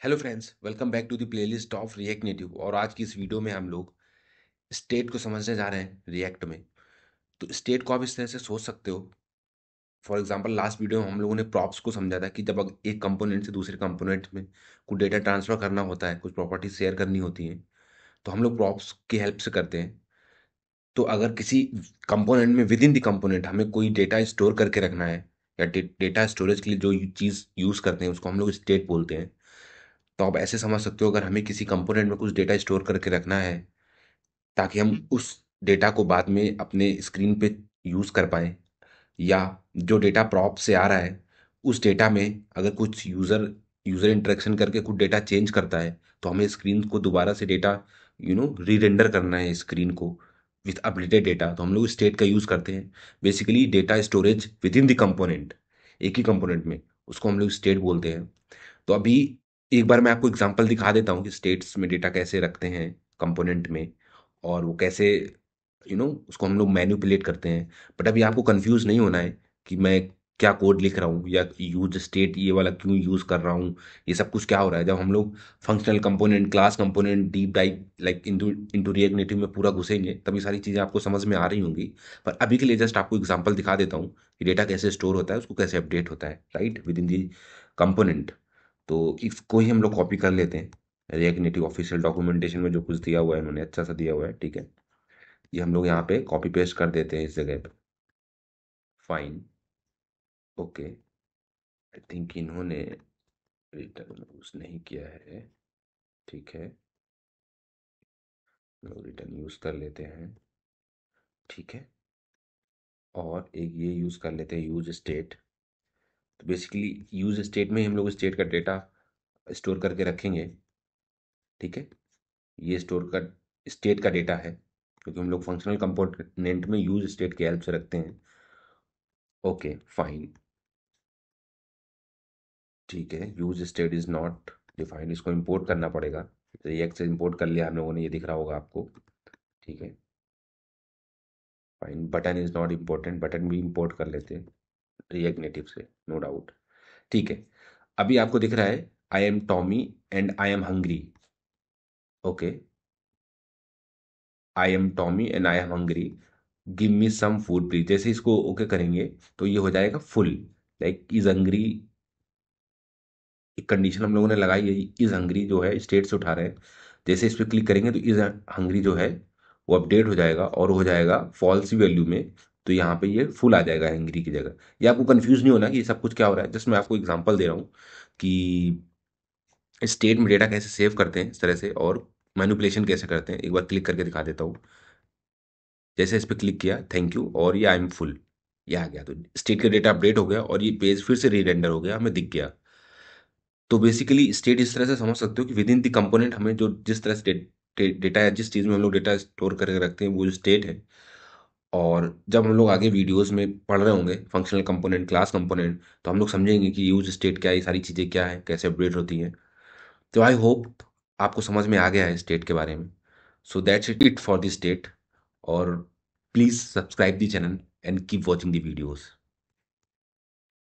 Hello friends, welcome back to the playlist of React Native. और आज की इस वीडियो में हम लोग स्टेट को समझने जा रहे हैं रिएक्ट में। तो स्टेट को आप इस तरह से सोच सकते हो। फॉर एग्जांपल लास्ट वीडियो में हम लोगों ने प्रॉप्स को समझा था कि जब एक कंपोनेंट से दूसरे कंपोनेंट में कुछ डेटा ट्रांसफर करना होता है, कुछ प्रॉपर्टी शेयर करनी होती है, तो हम लोग प्रॉप्स की हेल्प से करते हैं। तो अगर किसी कंपोनेंट में विद इन द कंपोनेंट हमें कोई डेटा स्टोर करके रखना है, या डेटा स्टोरेज के लिए जो चीज़ यूज़ करते हैं उसको हम लोग स्टेट बोलते हैं। तो आप ऐसे समझ सकते हो, अगर हमें किसी कंपोनेंट में कुछ डेटा स्टोर करके रखना है ताकि हम उस डेटा को बाद में अपने स्क्रीन पे यूज़ कर पाएँ, या जो डेटा प्रॉप से आ रहा है उस डेटा में अगर कुछ यूज़र यूज़र इंटरेक्शन करके कुछ डेटा चेंज करता है, तो हमें स्क्रीन को दोबारा से डेटा री रेंडर करना है स्क्रीन को विथ अपडेटेड डेटा, तो हम लोग स्टेट का यूज़ करते हैं। Basically data storage with in the component, एक ही कंपोनेंट में, उसको हम लोग स्टेट बोलते हैं। तो अभी एक बार मैं आपको एग्जांपल दिखा देता हूँ कि स्टेट्स में डेटा कैसे रखते हैं कंपोनेंट में, और वो कैसे उसको हम लोग मैनिपुलेट करते हैं। बट अभी आपको कंफ्यूज नहीं होना है कि मैं क्या कोड लिख रहा हूँ, या यूज स्टेट ये वाला क्यों यूज कर रहा हूँ। ये सब कुछ क्या हो रहा है, जब हम लोग functional component, class component, deep dive like into into react native में पूरा घुसेंगे, तभी सारी चीज़ें आपको समझ में आ रही होंगी। पर अभी के लिए जस्ट आपको एग्जांपल दिखा देता हूँ कि डेटा कैसे स्टोर होता है, उसको कैसे अपडेट होता है right with in the component. तो इसको ही हम लोग कॉपी कर लेते हैं। रिएक्ट नेटिव ऑफिशियल डॉक्यूमेंटेशन में जो कुछ दिया हुआ है इन्होंने अच्छा सा दिया हुआ है, ठीक है। ये हम लोग यहाँ पे कॉपी पेस्ट कर देते हैं इस जगह पे। Fine, okay. आई थिंक इन्होंने रिटर्न यूज नहीं किया है, ठीक है। लोग रिटर्न यूज कर लेते हैं, ठीक है। और एक ये यूज कर लेते हैं यूज स्टेट। तो बेसिकली यूज स्टेट में हम लोग स्टेट का डेटा स्टोर करके रखेंगे, ठीक है। ये स्टोर का स्टेट का डेटा है, क्योंकि हम लोग फंक्शनल कंपोनेंट में यूज स्टेट की हेल्प से रखते हैं। ओके फाइन, ठीक है। Use state is not defined, इसको इंपोर्ट करना पड़ेगा। रिएक्ट से इंपोर्ट कर लिया हम लोगों ने, ये दिख रहा होगा आपको, ठीक है। Fine, button is not important, button भी इंपोर्ट कर लेते हैं रिएक्ट नेटिव से, नो डाउट, ठीक है। अभी आपको दिख रहा है I am Tommy and I am hungry, okay. I am Tommy and I am hungry, give me some food please. जैसे इसको ओके करेंगे तो ये हो जाएगा फुल, लाइक इज हंग्री। एक कंडीशन हम लोगों ने लगाई है, इज हंग्री जो है स्टेट से उठा रहे हैं। जैसे इस पर क्लिक करेंगे तो इज हंग्री जो है वो अपडेट हो जाएगा और हो जाएगा फॉल्स वैल्यू में। तो यहाँ पे ये फुल आ जाएगा हंग्री की जगह। ये आपको कंफ्यूज नहीं होना कि ये सब कुछ क्या हो रहा है, जस्ट मैं आपको एग्जांपल दे रहा हूँ कि स्टेट में डेटा कैसे सेव करते हैं इस तरह से, और मैनिपुलेशन कैसे करते हैं। एक बार क्लिक करके दिखा देता हूँ। जैसे इस पर क्लिक किया, थैंक यू, और ये आई एम फुल, ये आ गया। तो स्टेट का डेटा अपडेट हो गया और ये पेज फिर से री रेंडर हो गया, हमें दिख गया। तो बेसिकली स्टेट इस तरह से समझ सकते हो कि विद इन द कंपोनेंट हमें जो जिस तरह से डेटा है, जिस चीज़ में हम लोग डेटा स्टोर करके रखते हैं, वो जो स्टेट है। और जब हम लोग आगे वीडियोस में पढ़ रहे होंगे फंक्शनल कंपोनेंट, क्लास कंपोनेंट, तो हम लोग समझेंगे कि यूज स्टेट क्या है, ये सारी चीज़ें क्या है, कैसे अपडेट होती हैं। तो आई होप आपको समझ में आ गया है स्टेट के बारे में। So that's it for the state. और please subscribe the channel and keep watching the videos.